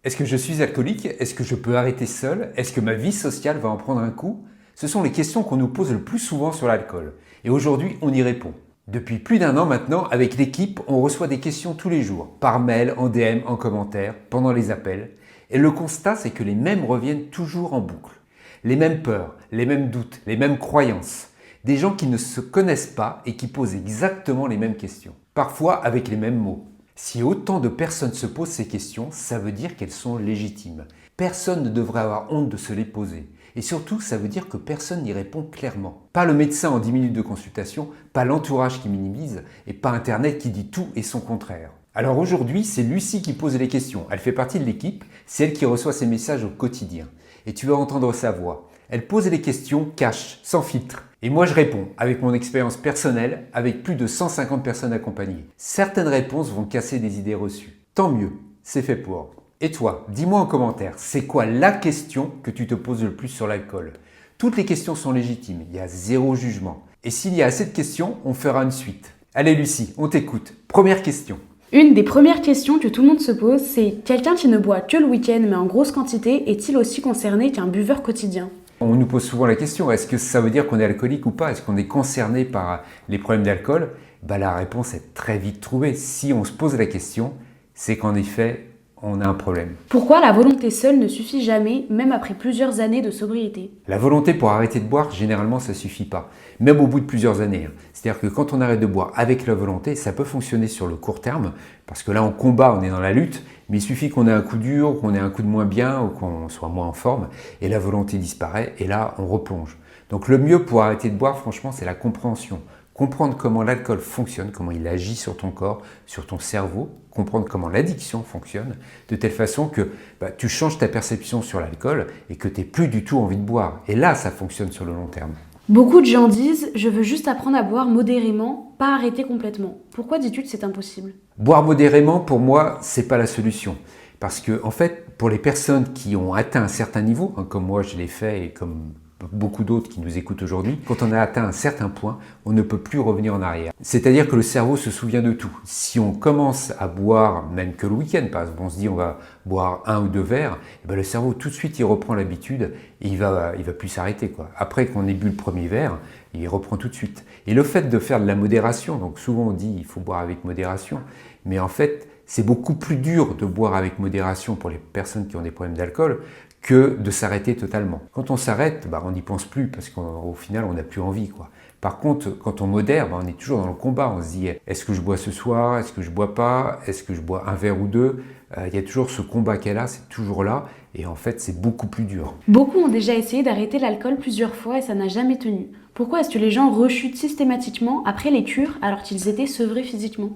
Est-ce que je suis alcoolique? Est-ce que je peux arrêter seul? Est-ce que ma vie sociale va en prendre un coup? Ce sont les questions qu'on nous pose le plus souvent sur l'alcool. Et aujourd'hui, on y répond. Depuis plus d'un an maintenant, avec l'équipe, on reçoit des questions tous les jours, par mail, en DM, en commentaire, pendant les appels. Et le constat, c'est que les mêmes reviennent toujours en boucle. Les mêmes peurs, les mêmes doutes, les mêmes croyances. Des gens qui ne se connaissent pas et qui posent exactement les mêmes questions. Parfois avec les mêmes mots. Si autant de personnes se posent ces questions, ça veut dire qu'elles sont légitimes. Personne ne devrait avoir honte de se les poser. Et surtout, ça veut dire que personne n'y répond clairement. Pas le médecin en 10 minutes de consultation, pas l'entourage qui minimise, et pas Internet qui dit tout et son contraire. Alors aujourd'hui, c'est Lucie qui pose les questions. Elle fait partie de l'équipe, c'est elle qui reçoit ces messages au quotidien. Et tu vas entendre sa voix. Elle pose les questions cash, sans filtre. Et moi je réponds avec mon expérience personnelle, avec plus de 150 personnes accompagnées. Certaines réponses vont casser des idées reçues. Tant mieux, c'est fait pour. Et toi, dis-moi en commentaire, c'est quoi la question que tu te poses le plus sur l'alcool? Toutes les questions sont légitimes, il y a zéro jugement. Et s'il y a assez de questions, on fera une suite. Allez Lucie, on t'écoute. Première question. Une des premières questions que tout le monde se pose, c'est quelqu'un qui ne boit que le week-end mais en grosse quantité est-il aussi concerné qu'un buveur quotidien? On nous pose souvent la question, est-ce que ça veut dire qu'on est alcoolique ou pas? Est-ce qu'on est concerné par les problèmes d'alcool? La réponse est très vite trouvée. Si on se pose la question, c'est qu'en effet, on a un problème. Pourquoi la volonté seule ne suffit jamais, même après plusieurs années de sobriété? La volonté pour arrêter de boire, généralement, ça ne suffit pas. Même au bout de plusieurs années. C'est-à-dire que quand on arrête de boire avec la volonté, ça peut fonctionner sur le court terme, parce que là, on combat, on est dans la lutte, mais il suffit qu'on ait un coup dur, qu'on ait un coup de moins bien, ou qu'on soit moins en forme, et la volonté disparaît, et là, on replonge. Donc le mieux pour arrêter de boire, franchement, c'est la compréhension. Comprendre comment l'alcool fonctionne, comment il agit sur ton corps, sur ton cerveau, comprendre comment l'addiction fonctionne, de telle façon que tu changes ta perception sur l'alcool et que tu n'aies plus du tout envie de boire. Et là, ça fonctionne sur le long terme. Beaucoup de gens disent « je veux juste apprendre à boire modérément, pas arrêter complètement ». Pourquoi dis-tu que c'est impossible? Boire modérément, pour moi, c'est pas la solution. Parce que, en fait, pour les personnes qui ont atteint un certain niveau, comme moi je l'ai fait et comme beaucoup d'autres qui nous écoutent aujourd'hui, quand on a atteint un certain point, on ne peut plus revenir en arrière. C'est-à-dire que le cerveau se souvient de tout. Si on commence à boire, même que le week-end, par exemple, on se dit on va boire 1 ou 2 verres, le cerveau tout de suite il reprend l'habitude et il va plus s'arrêter, quoi. Après qu'on ait bu le premier verre, il reprend tout de suite. Et le fait de faire de la modération, donc souvent on dit il faut boire avec modération, mais en fait c'est beaucoup plus dur de boire avec modération pour les personnes qui ont des problèmes d'alcool que de s'arrêter totalement. Quand on s'arrête, on n'y pense plus parce qu'au final, on n'a plus envie, quoi. Par contre, quand on modère, on est toujours dans le combat. On se dit, est-ce que je bois ce soir? Est-ce que je bois pas? Est-ce que je bois un verre ou deux? Il y a toujours ce combat qu'elle a, c'est toujours là. Et en fait, c'est beaucoup plus dur. Beaucoup ont déjà essayé d'arrêter l'alcool plusieurs fois et ça n'a jamais tenu. Pourquoi est-ce que les gens rechutent systématiquement après les cures alors qu'ils étaient sevrés physiquement?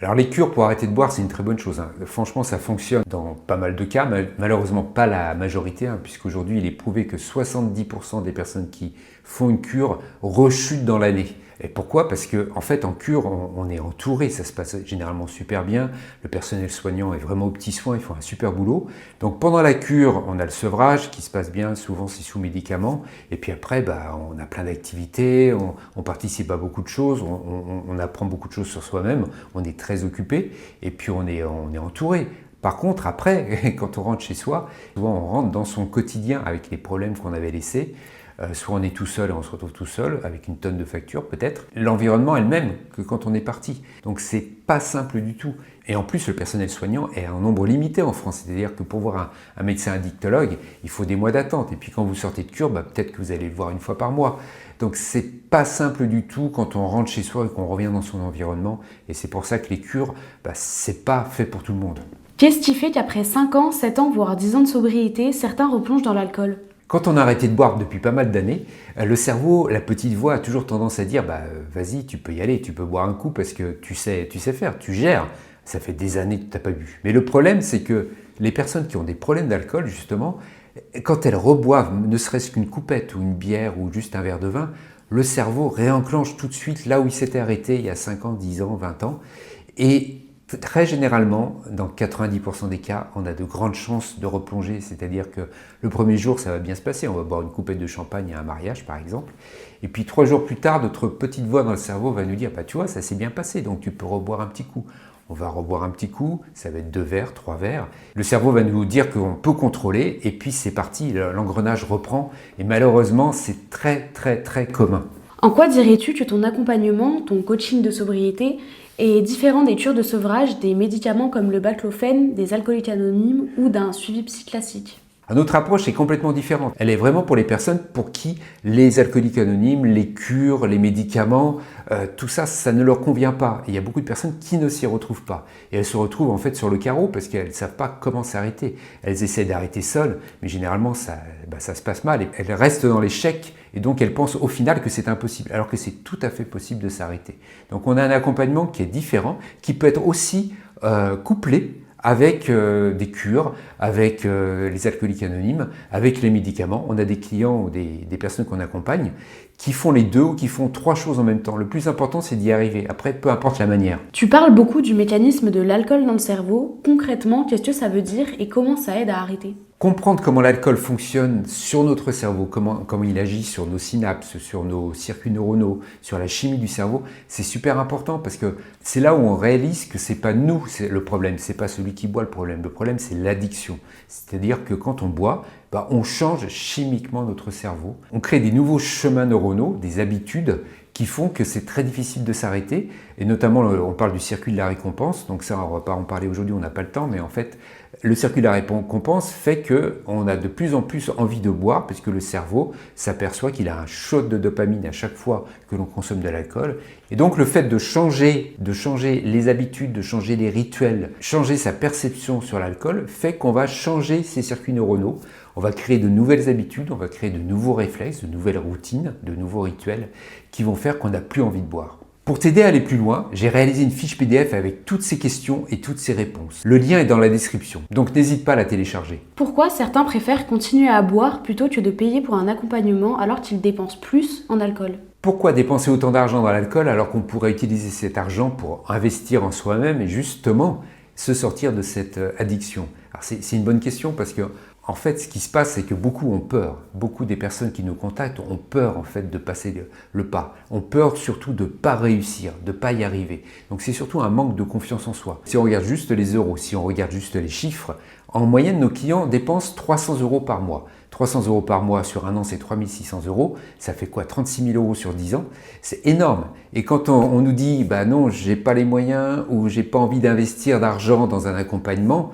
Alors les cures pour arrêter de boire, c'est une très bonne chose. Franchement, ça fonctionne dans pas mal de cas, malheureusement pas la majorité, puisqu'aujourd'hui il est prouvé que 70% des personnes qui font une cure rechutent dans l'année. Et pourquoi? Parce que en fait, en cure, on est entouré, ça se passe généralement super bien. Le personnel soignant est vraiment aux petits soins, ils font un super boulot. Donc pendant la cure, on a le sevrage qui se passe bien, souvent c'est sous médicaments. Et puis après, on a plein d'activités, on participe à beaucoup de choses, on apprend beaucoup de choses sur soi-même, on est très occupé et puis on est entouré. Par contre, après, quand on rentre chez soi, souvent on rentre dans son quotidien avec les problèmes qu'on avait laissés. Soit on est tout seul et on se retrouve tout seul, avec une tonne de factures peut-être. L'environnement est le même que quand on est parti. Donc c'est pas simple du tout. Et en plus, le personnel soignant est en nombre limité en France. C'est-à-dire que pour voir un médecin addictologue, il faut des mois d'attente. Et puis quand vous sortez de cure, peut-être que vous allez le voir une fois par mois. Donc c'est pas simple du tout quand on rentre chez soi et qu'on revient dans son environnement. Et c'est pour ça que les cures, c'est pas fait pour tout le monde. Qu'est-ce qui fait qu'après 5 ans, 7 ans, voire 10 ans de sobriété, certains replongent dans l'alcool? Quand on a arrêté de boire depuis pas mal d'années, le cerveau, la petite voix a toujours tendance à dire vas-y, tu peux y aller, tu peux boire un coup parce que tu sais faire, tu gères. Ça fait des années que tu n'as pas bu. Mais le problème, c'est que les personnes qui ont des problèmes d'alcool, justement, quand elles reboivent, ne serait-ce qu'une coupette ou une bière ou juste un verre de vin, le cerveau réenclenche tout de suite là où il s'était arrêté il y a 5 ans, 10 ans, 20 ans. Et très généralement, dans 90% des cas, on a de grandes chances de replonger. C'est-à-dire que le premier jour, ça va bien se passer. On va boire une coupette de champagne à un mariage, par exemple. Et puis 3 jours plus tard, notre petite voix dans le cerveau va nous dire tu vois, ça s'est bien passé, donc tu peux reboire un petit coup. On va reboire un petit coup, ça va être 2 verres, 3 verres. Le cerveau va nous dire qu'on peut contrôler et puis c'est parti, l'engrenage reprend. Et malheureusement, c'est très très très commun. En quoi dirais-tu que ton accompagnement, ton coaching de sobriété, est différent des cures de sevrage, des médicaments comme le baclofène, des alcooliques anonymes ou d'un suivi psy classique? Notre approche est complètement différente. Elle est vraiment pour les personnes pour qui les alcooliques anonymes, les cures, les médicaments, tout ça, ça ne leur convient pas. Et il y a beaucoup de personnes qui ne s'y retrouvent pas. Et elles se retrouvent en fait sur le carreau parce qu'elles ne savent pas comment s'arrêter. Elles essaient d'arrêter seules, mais généralement ça se passe mal. Et elles restent dans l'échec et donc elles pensent au final que c'est impossible, alors que c'est tout à fait possible de s'arrêter. Donc on a un accompagnement qui est différent, qui peut être aussi couplé avec des cures, avec les alcooliques anonymes, avec les médicaments. On a des clients ou des personnes qu'on accompagne qui font les deux ou qui font 3 choses en même temps. Le plus important, c'est d'y arriver. Après, peu importe la manière. Tu parles beaucoup du mécanisme de l'alcool dans le cerveau. Concrètement, qu'est-ce que ça veut dire et comment ça aide à arrêter? Comprendre comment l'alcool fonctionne sur notre cerveau, comment il agit sur nos synapses, sur nos circuits neuronaux, sur la chimie du cerveau, c'est super important parce que c'est là où on réalise que c'est pas nous le problème, c'est pas celui qui boit le problème. Le problème, c'est l'addiction. C'est-à-dire que quand on boit, on change chimiquement notre cerveau. On crée des nouveaux chemins neuronaux, des habitudes qui font que c'est très difficile de s'arrêter. Et notamment, on parle du circuit de la récompense. Donc ça, on ne va pas en parler aujourd'hui, on n'a pas le temps. Mais en fait, le circuit de la récompense fait qu'on a de plus en plus envie de boire parce que le cerveau s'aperçoit qu'il a un shot de dopamine à chaque fois que l'on consomme de l'alcool. Et donc le fait de changer les habitudes, de changer les rituels, changer sa perception sur l'alcool fait qu'on va changer ses circuits neuronaux. On va créer de nouvelles habitudes, on va créer de nouveaux réflexes, de nouvelles routines, de nouveaux rituels qui vont faire qu'on n'a plus envie de boire. Pour t'aider à aller plus loin, j'ai réalisé une fiche PDF avec toutes ces questions et toutes ces réponses. Le lien est dans la description, donc n'hésite pas à la télécharger. Pourquoi certains préfèrent continuer à boire plutôt que de payer pour un accompagnement alors qu'ils dépensent plus en alcool? Pourquoi dépenser autant d'argent dans l'alcool alors qu'on pourrait utiliser cet argent pour investir en soi-même et justement se sortir de cette addiction? Alors c'est une bonne question parce que en fait, ce qui se passe, c'est que beaucoup ont peur. Beaucoup des personnes qui nous contactent ont peur en fait de passer le pas. Ont peur surtout de ne pas réussir, de ne pas y arriver. Donc c'est surtout un manque de confiance en soi. Si on regarde juste les euros, si on regarde juste les chiffres, en moyenne, nos clients dépensent 300 € par mois. 300 € par mois sur un an, c'est 3 600 €. Ça fait quoi? 36 000 € sur 10 ans. C'est énorme. Et quand on nous dit, non, j'ai pas les moyens ou j'ai pas envie d'investir d'argent dans un accompagnement,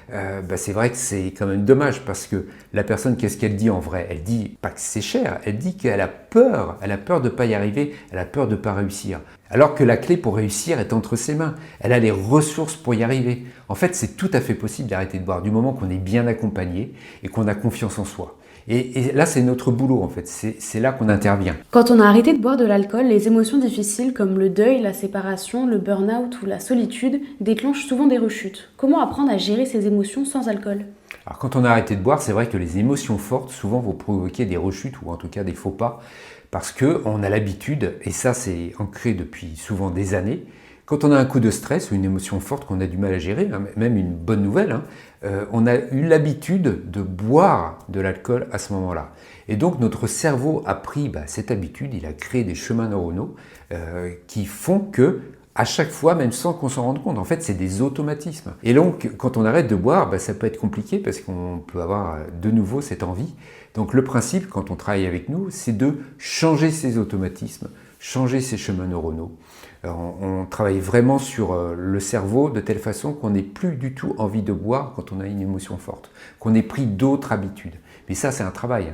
c'est vrai que c'est quand même dommage parce que la personne, qu'est-ce qu'elle dit en vrai? Elle dit pas que c'est cher, elle dit qu'elle a peur de pas y arriver, elle a peur de pas réussir. Alors que la clé pour réussir est entre ses mains. Elle a les ressources pour y arriver. En fait, c'est tout à fait possible d'arrêter de boire du moment qu'on est bien accompagné et qu'on a confiance en soi. Et là, c'est notre boulot en fait, c'est là qu'on intervient. Quand on a arrêté de boire de l'alcool, les émotions difficiles comme le deuil, la séparation, le burn-out ou la solitude déclenchent souvent des rechutes. Comment apprendre à gérer ces émotions sans alcool? Alors quand on a arrêté de boire, c'est vrai que les émotions fortes souvent vont provoquer des rechutes ou en tout cas des faux pas parce qu'on a l'habitude, et ça c'est ancré depuis souvent des années, quand on a un coup de stress ou une émotion forte qu'on a du mal à gérer, même une bonne nouvelle, on a eu l'habitude de boire de l'alcool à ce moment-là. Et donc notre cerveau a pris cette habitude, il a créé des chemins neuronaux qui font que à chaque fois, même sans qu'on s'en rende compte, en fait c'est des automatismes. Et donc quand on arrête de boire, ça peut être compliqué parce qu'on peut avoir de nouveau cette envie. Donc le principe quand on travaille avec nous, c'est de changer ces automatismes, changer ces chemins neuronaux. On travaille vraiment sur le cerveau de telle façon qu'on n'ait plus du tout envie de boire quand on a une émotion forte, qu'on ait pris d'autres habitudes. Mais ça c'est un travail,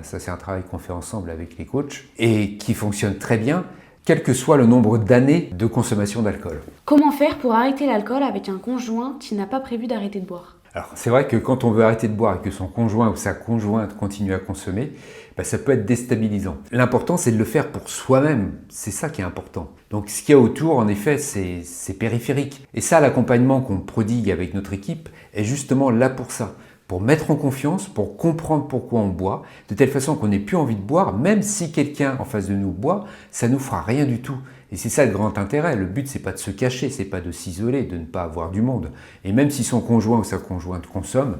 qu'on fait ensemble avec les coachs et qui fonctionne très bien, quel que soit le nombre d'années de consommation d'alcool. Comment faire pour arrêter l'alcool avec un conjoint qui n'a pas prévu d'arrêter de boire? Alors c'est vrai que quand on veut arrêter de boire et que son conjoint ou sa conjointe continue à consommer, ça peut être déstabilisant. L'important c'est de le faire pour soi-même, c'est ça qui est important. Donc ce qu'il y a autour en effet c'est périphérique. Et ça l'accompagnement qu'on prodigue avec notre équipe est justement là pour ça. Pour mettre en confiance, pour comprendre pourquoi on boit, de telle façon qu'on n'ait plus envie de boire, même si quelqu'un en face de nous boit, ça ne nous fera rien du tout. Et c'est ça le grand intérêt. Le but, c'est pas de se cacher, c'est pas de s'isoler, de ne pas avoir du monde. Et même si son conjoint ou sa conjointe consomme,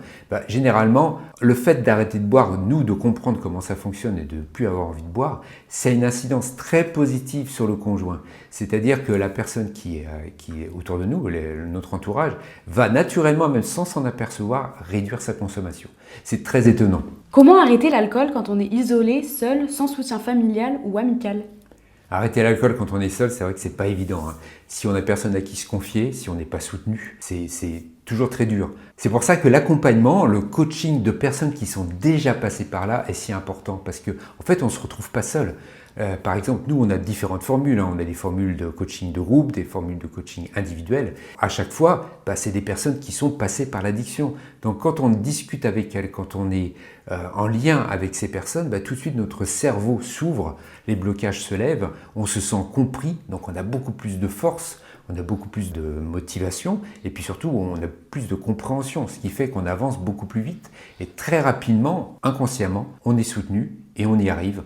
généralement, le fait d'arrêter de boire, nous, de comprendre comment ça fonctionne et de ne plus avoir envie de boire, c'est une incidence très positive sur le conjoint. C'est-à-dire que la personne qui est autour de nous, notre entourage, va naturellement, même sans s'en apercevoir, réduire sa consommation. C'est très étonnant. Comment arrêter l'alcool quand on est isolé, seul, sans soutien familial ou amical ? Arrêter l'alcool quand on est seul, c'est vrai que c'est pas évident. Si on n'a personne à qui se confier, si on n'est pas soutenu, c'est toujours très dur. C'est pour ça que l'accompagnement, le coaching de personnes qui sont déjà passées par là est si important parce que en fait, on se retrouve pas seul. Par exemple, nous, on a différentes formules. On a des formules de coaching de groupe, des formules de coaching individuel. À chaque fois, c'est des personnes qui sont passées par l'addiction. Donc, quand on discute avec elles, quand on est en lien avec ces personnes, tout de suite, notre cerveau s'ouvre, les blocages se lèvent, on se sent compris, donc on a beaucoup plus de force, on a beaucoup plus de motivation et puis surtout on a plus de compréhension, ce qui fait qu'on avance beaucoup plus vite et très rapidement, inconsciemment, on est soutenu et on arrive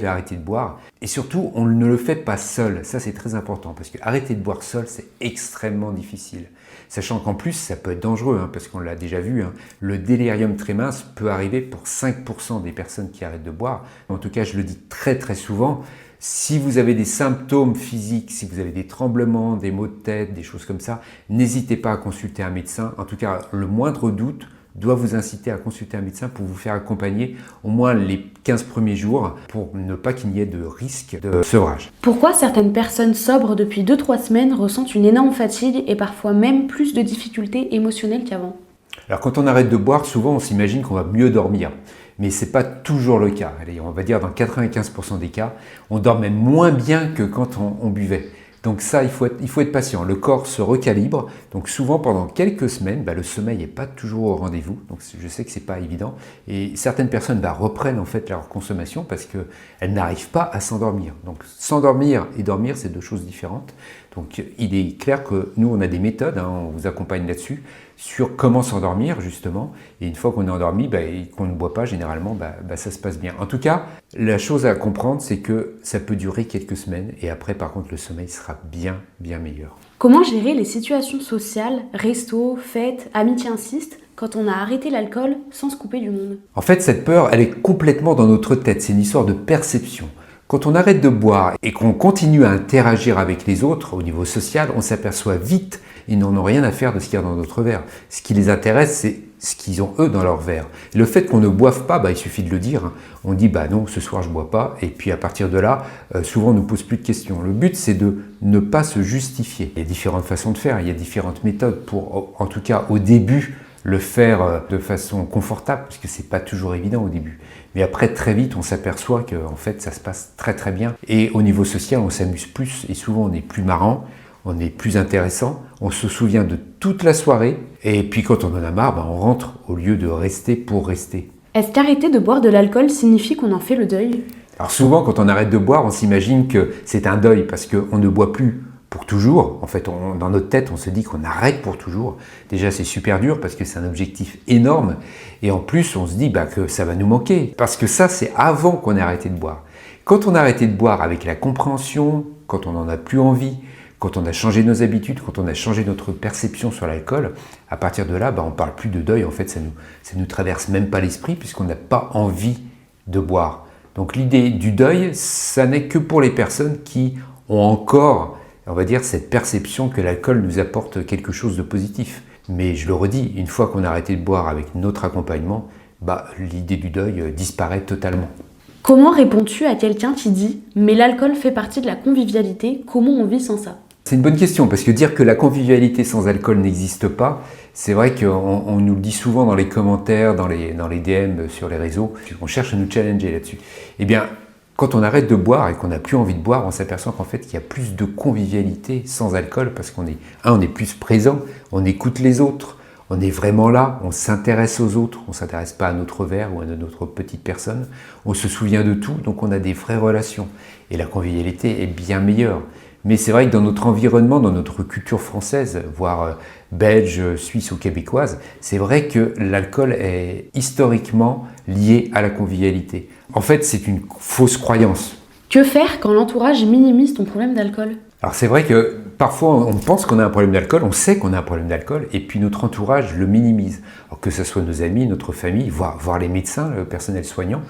à arrêter de boire et surtout on ne le fait pas seul, ça c'est très important parce que arrêter de boire seul c'est extrêmement difficile, sachant qu'en plus ça peut être dangereux parce qu'on l'a déjà vu, le délirium tremens peut arriver pour 5% des personnes qui arrêtent de boire, en tout cas je le dis très très souvent. Si vous avez des symptômes physiques, si vous avez des tremblements, des maux de tête, des choses comme ça, n'hésitez pas à consulter un médecin. En tout cas, le moindre doute doit vous inciter à consulter un médecin pour vous faire accompagner au moins les 15 premiers jours pour ne pas qu'il y ait de risque de sevrage. Pourquoi certaines personnes sobres depuis 2-3 semaines ressentent une énorme fatigue et parfois même plus de difficultés émotionnelles qu'avant ? Alors quand on arrête de boire, souvent on s'imagine qu'on va mieux dormir. Mais ce n'est pas toujours le cas. Allez, on va dire dans 95% des cas, on dort même moins bien que quand on buvait. Donc ça, il faut être patient. Le corps se recalibre. Donc souvent, pendant quelques semaines, le sommeil n'est pas toujours au rendez-vous. Donc je sais que ce n'est pas évident. Et certaines personnes reprennent en fait leur consommation parce qu'elles n'arrivent pas à s'endormir. Donc s'endormir et dormir, c'est deux choses différentes. Donc il est clair que nous, on a des méthodes, on vous accompagne là-dessus, sur comment s'endormir justement. Et une fois qu'on est endormi et qu'on ne boit pas, généralement, ça se passe bien. En tout cas, la chose à comprendre, c'est que ça peut durer quelques semaines et après, par contre, le sommeil sera bien, bien meilleur. Comment gérer les situations sociales, restos, fêtes, amitiés insistent, quand on a arrêté l'alcool sans se couper du monde ? En fait, cette peur, elle est complètement dans notre tête. C'est une histoire de perception. Quand on arrête de boire et qu'on continue à interagir avec les autres au niveau social, on s'aperçoit vite, ils n'en ont rien à faire de ce qu'il y a dans notre verre. Ce qui les intéresse, c'est ce qu'ils ont eux dans leur verre. Le fait qu'on ne boive pas, il suffit de le dire. On dit non, ce soir je bois pas. Et puis à partir de là, souvent on ne nous pose plus de questions. Le but, c'est de ne pas se justifier. Il y a différentes façons de faire, il y a différentes méthodes pour, en tout cas au début, le faire de façon confortable, parce que c'est pas toujours évident au début. Mais après, très vite, on s'aperçoit que en fait, ça se passe très très bien. Et au niveau social, on s'amuse plus et souvent on est plus marrant, on est plus intéressant, on se souvient de toute la soirée. Et puis quand on en a marre, on rentre au lieu de rester pour rester. Est-ce qu'arrêter de boire de l'alcool signifie qu'on en fait le deuil ? Alors souvent, quand on arrête de boire, on s'imagine que c'est un deuil parce qu'on ne boit plus pour toujours. En fait, dans notre tête, on se dit qu'on arrête pour toujours. Déjà, c'est super dur parce que c'est un objectif énorme. Et en plus, on se dit que ça va nous manquer. Parce que ça, c'est avant qu'on ait arrêté de boire. Quand on a arrêté de boire avec la compréhension, quand on n'en a plus envie, quand on a changé nos habitudes, quand on a changé notre perception sur l'alcool, à partir de là, on ne parle plus de deuil. En fait, ça nous traverse même pas l'esprit puisqu'on n'a pas envie de boire. Donc l'idée du deuil, ça n'est que pour les personnes qui ont encore, on va dire, cette perception que l'alcool nous apporte quelque chose de positif. Mais je le redis, une fois qu'on a arrêté de boire avec notre accompagnement, l'idée du deuil disparaît totalement. Comment réponds-tu à quelqu'un qui dit « mais l'alcool fait partie de la convivialité, comment on vit sans ça ?» C'est une bonne question, parce que dire que la convivialité sans alcool n'existe pas, c'est vrai qu'on nous le dit souvent dans les commentaires, dans les DM sur les réseaux, on cherche à nous challenger là-dessus. Eh bien, quand on arrête de boire et qu'on n'a plus envie de boire, on s'aperçoit qu'en fait, il y a plus de convivialité sans alcool, parce qu'on est plus présent, on écoute les autres, on est vraiment là, on s'intéresse aux autres, on ne s'intéresse pas à notre verre ou à notre petite personne, on se souvient de tout, donc on a des vraies relations. Et la convivialité est bien meilleure. Mais c'est vrai que dans notre environnement, dans notre culture française, voire belge, suisse ou québécoise, c'est vrai que l'alcool est historiquement lié à la convivialité. En fait, c'est une fausse croyance. Que faire quand l'entourage minimise ton problème d'alcool? Alors c'est vrai que parfois on pense qu'on a un problème d'alcool, on sait qu'on a un problème d'alcool, et puis notre entourage le minimise. Alors que ce soit nos amis, notre famille, voire les médecins, le personnel soignant,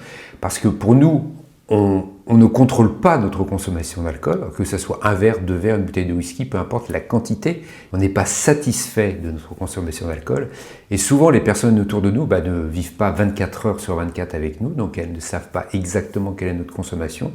parce que pour nous, on ne contrôle pas notre consommation d'alcool, que ce soit un verre, 2 verres, une bouteille de whisky, peu importe la quantité, on n'est pas satisfait de notre consommation d'alcool. Et souvent, les personnes autour de nous ne vivent pas 24 heures sur 24 avec nous, donc elles ne savent pas exactement quelle est notre consommation.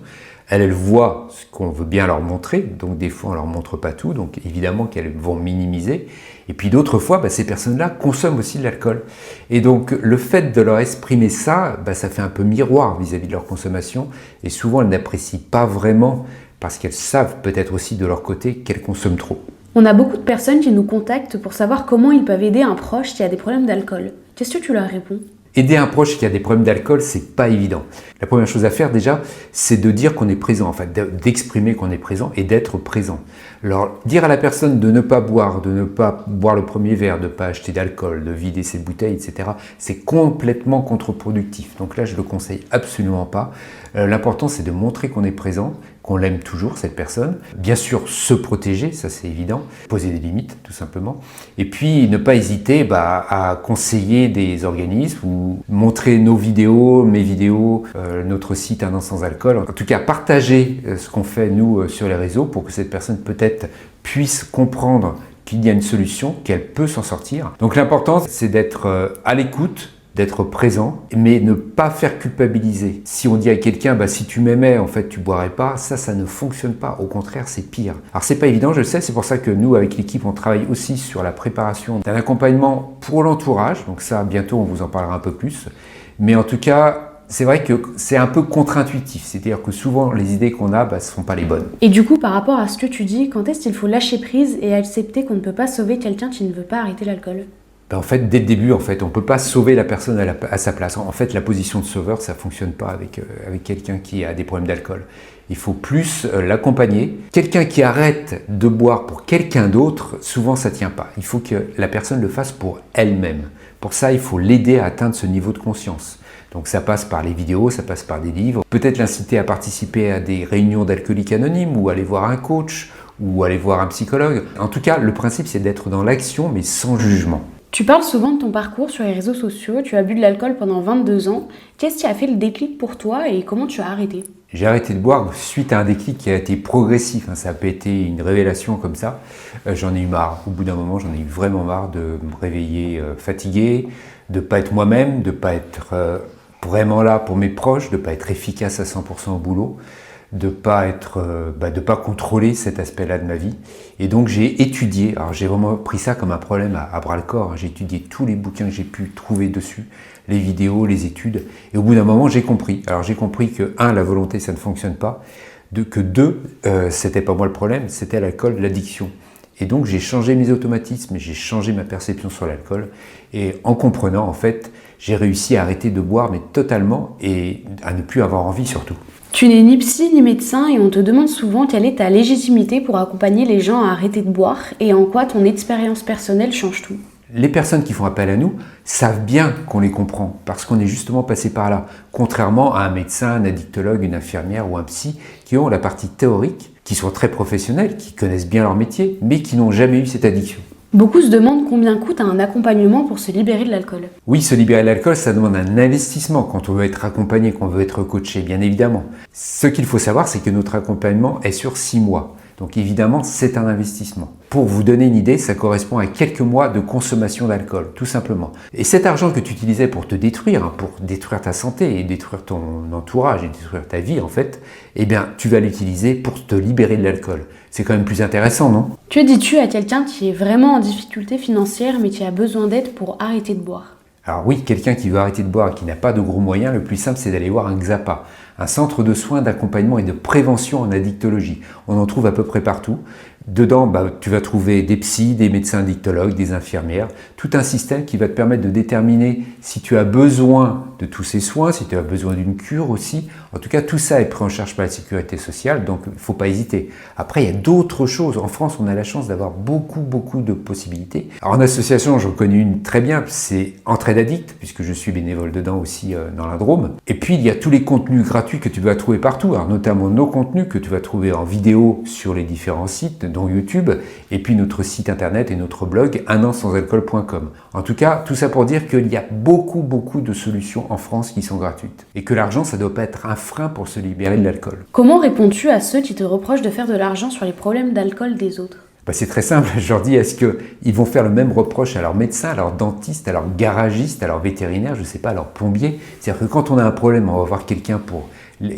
Elles voient ce qu'on veut bien leur montrer, donc des fois on ne leur montre pas tout, donc évidemment qu'elles vont minimiser. Et puis d'autres fois, ces personnes-là consomment aussi de l'alcool. Et donc le fait de leur exprimer ça, ça fait un peu miroir vis-à-vis de leur consommation. Et souvent elles n'apprécient pas vraiment parce qu'elles savent peut-être aussi de leur côté qu'elles consomment trop. On a beaucoup de personnes qui nous contactent pour savoir comment ils peuvent aider un proche qui a des problèmes d'alcool. Qu'est-ce que tu leur réponds? Aider un proche qui a des problèmes d'alcool, c'est pas évident. La première chose à faire déjà, c'est de dire qu'on est présent, en fait, d'exprimer qu'on est présent et d'être présent. Alors, dire à la personne de ne pas boire, de ne pas boire le premier verre, de ne pas acheter d'alcool, de vider ses bouteilles, etc., c'est complètement contre-productif. Donc là, je le conseille absolument pas. L'important, c'est de montrer qu'on est présent, qu'on l'aime toujours, cette personne. Bien sûr, se protéger, ça c'est évident. Poser des limites, tout simplement. Et puis, ne pas hésiter à conseiller des organismes ou montrer nos vidéos, mes vidéos, notre site Un an sans alcool. En tout cas, partager ce qu'on fait, nous, sur les réseaux pour que cette personne peut-être puisse comprendre qu'il y a une solution, qu'elle peut s'en sortir. Donc l'important, c'est d'être à l'écoute, d'être présent, mais ne pas faire culpabiliser. Si on dit à quelqu'un, si tu m'aimais, en fait, tu boirais pas, ça ne fonctionne pas. Au contraire, c'est pire. Alors, c'est pas évident, je le sais, c'est pour ça que nous, avec l'équipe, on travaille aussi sur la préparation d'un accompagnement pour l'entourage. Donc ça, bientôt, on vous en parlera un peu plus. Mais en tout cas, c'est vrai que c'est un peu contre-intuitif. C'est-à-dire que souvent, les idées qu'on a, ne sont pas les bonnes. Et du coup, par rapport à ce que tu dis, quand est-ce qu'il faut lâcher prise et accepter qu'on ne peut pas sauver quelqu'un qui ne veut pas arrêter l'alcool? En fait, dès le début, on ne peut pas sauver la personne à sa place. En fait, la position de sauveur, ça ne fonctionne pas avec quelqu'un qui a des problèmes d'alcool. Il faut plus l'accompagner. Quelqu'un qui arrête de boire pour quelqu'un d'autre, souvent ça ne tient pas. Il faut que la personne le fasse pour elle-même. Pour ça, il faut l'aider à atteindre ce niveau de conscience. Donc ça passe par les vidéos, ça passe par des livres. Peut-être l'inciter à participer à des réunions d'alcooliques anonymes ou aller voir un coach ou aller voir un psychologue. En tout cas, le principe, c'est d'être dans l'action, mais sans jugement. Tu parles souvent de ton parcours sur les réseaux sociaux, tu as bu de l'alcool pendant 22 ans. Qu'est-ce qui a fait le déclic pour toi et comment tu as arrêté? J'ai arrêté de boire suite à un déclic qui a été progressif, ça n'a pas été une révélation comme ça. J'en ai eu marre, au bout d'un moment j'en ai eu vraiment marre de me réveiller fatigué, de ne pas être moi-même, de ne pas être vraiment là pour mes proches, de ne pas être efficace à 100% au boulot, de ne pas contrôler cet aspect-là de ma vie. Et donc j'ai étudié, alors j'ai vraiment pris ça comme un problème à bras le corps, j'ai étudié tous les bouquins que j'ai pu trouver dessus, les vidéos, les études, et au bout d'un moment j'ai compris. Alors j'ai compris que 1, la volonté ça ne fonctionne pas, que 2, c'était pas moi le problème, c'était l'alcool, l'addiction. Et donc j'ai changé mes automatismes, j'ai changé ma perception sur l'alcool, et en comprenant en fait, j'ai réussi à arrêter de boire mais totalement et à ne plus avoir envie surtout. Tu n'es ni psy ni médecin et on te demande souvent quelle est ta légitimité pour accompagner les gens à arrêter de boire et en quoi ton expérience personnelle change tout. Les personnes qui font appel à nous savent bien qu'on les comprend parce qu'on est justement passé par là, contrairement à un médecin, un addictologue, une infirmière ou un psy qui ont la partie théorique, qui sont très professionnels, qui connaissent bien leur métier, mais qui n'ont jamais eu cette addiction. Beaucoup se demandent combien coûte un accompagnement pour se libérer de l'alcool. Oui, se libérer de l'alcool, ça demande un investissement quand on veut être accompagné, quand on veut être coaché, bien évidemment. Ce qu'il faut savoir, c'est que notre accompagnement est sur 6 mois. Donc évidemment, c'est un investissement. Pour vous donner une idée, ça correspond à quelques mois de consommation d'alcool, tout simplement. Et cet argent que tu utilisais pour te détruire, pour détruire ta santé et détruire ton entourage et détruire ta vie en fait, eh bien tu vas l'utiliser pour te libérer de l'alcool. C'est quand même plus intéressant, non? Que dis-tu à quelqu'un qui est vraiment en difficulté financière mais qui a besoin d'aide pour arrêter de boire? Alors oui, quelqu'un qui veut arrêter de boire et qui n'a pas de gros moyens, le plus simple c'est d'aller voir un XAPA, un centre de soins, d'accompagnement et de prévention en addictologie. On en trouve à peu près partout. Dedans, tu vas trouver des psys, des médecins addictologues, des infirmières, tout un système qui va te permettre de déterminer si tu as besoin de tous ces soins, si tu as besoin d'une cure aussi. En tout cas, tout ça est pris en charge par la sécurité sociale, donc il ne faut pas hésiter. Après, il y a d'autres choses. En France, on a la chance d'avoir beaucoup de possibilités. Alors en association, j'en connais une très bien, c'est Entraide Addict, puisque je suis bénévole dedans aussi dans la Drôme. Et puis, il y a tous les contenus gratuits que tu vas trouver partout, alors notamment nos contenus que tu vas trouver en vidéo sur les différents sites, dont YouTube, et puis notre site internet et notre blog unansansalcool.com. En tout cas, tout ça pour dire qu'il y a beaucoup de solutions en France qui sont gratuites. Et que l'argent, ça ne doit pas être un frein pour se libérer de l'alcool. Comment réponds-tu à ceux qui te reprochent de faire de l'argent sur les problèmes d'alcool des autres ? C'est très simple, je leur dis, est-ce qu'ils vont faire le même reproche à leur médecin, à leur dentiste, à leur garagiste, à leur vétérinaire, je ne sais pas, à leur plombier? C'est-à-dire que quand on a un problème, on va voir quelqu'un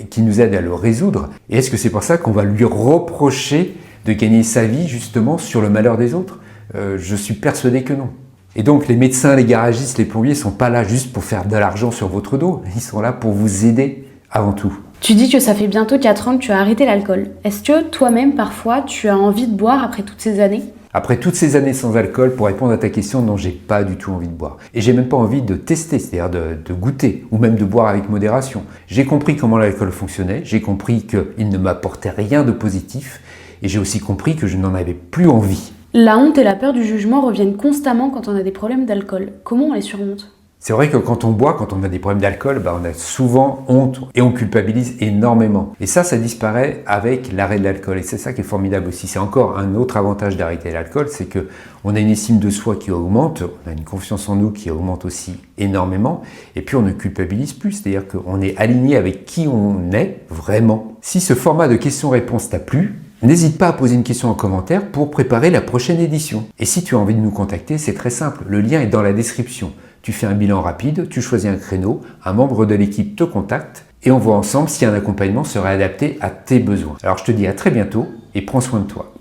qui nous aide à le résoudre. Et est-ce que c'est pour ça qu'on va lui reprocher de gagner sa vie justement sur le malheur des autres? Je suis persuadé que non. Et donc les médecins, les garagistes, les plombiers ne sont pas là juste pour faire de l'argent sur votre dos, ils sont là pour vous aider avant tout. Tu dis que ça fait bientôt 4 ans que tu as arrêté l'alcool. Est-ce que toi-même parfois tu as envie de boire après toutes ces années ? Après toutes ces années sans alcool, pour répondre à ta question, non, j'ai pas du tout envie de boire. Et j'ai même pas envie de tester, c'est-à-dire de goûter, ou même de boire avec modération. J'ai compris comment l'alcool fonctionnait, j'ai compris qu'il ne m'apportait rien de positif, et j'ai aussi compris que je n'en avais plus envie. La honte et la peur du jugement reviennent constamment quand on a des problèmes d'alcool. Comment on les surmonte ? C'est vrai que quand on boit, quand on a des problèmes d'alcool, on a souvent honte et on culpabilise énormément. Et ça disparaît avec l'arrêt de l'alcool. Et c'est ça qui est formidable aussi. C'est encore un autre avantage d'arrêter l'alcool, c'est que on a une estime de soi qui augmente, on a une confiance en nous qui augmente aussi énormément, et puis on ne culpabilise plus, c'est-à-dire qu'on est aligné avec qui on est vraiment. Si ce format de questions-réponses t'a plu, n'hésite pas à poser une question en commentaire pour préparer la prochaine édition. Et si tu as envie de nous contacter, c'est très simple, le lien est dans la description. Tu fais un bilan rapide, tu choisis un créneau, un membre de l'équipe te contacte et on voit ensemble si un accompagnement serait adapté à tes besoins. Alors je te dis à très bientôt et prends soin de toi.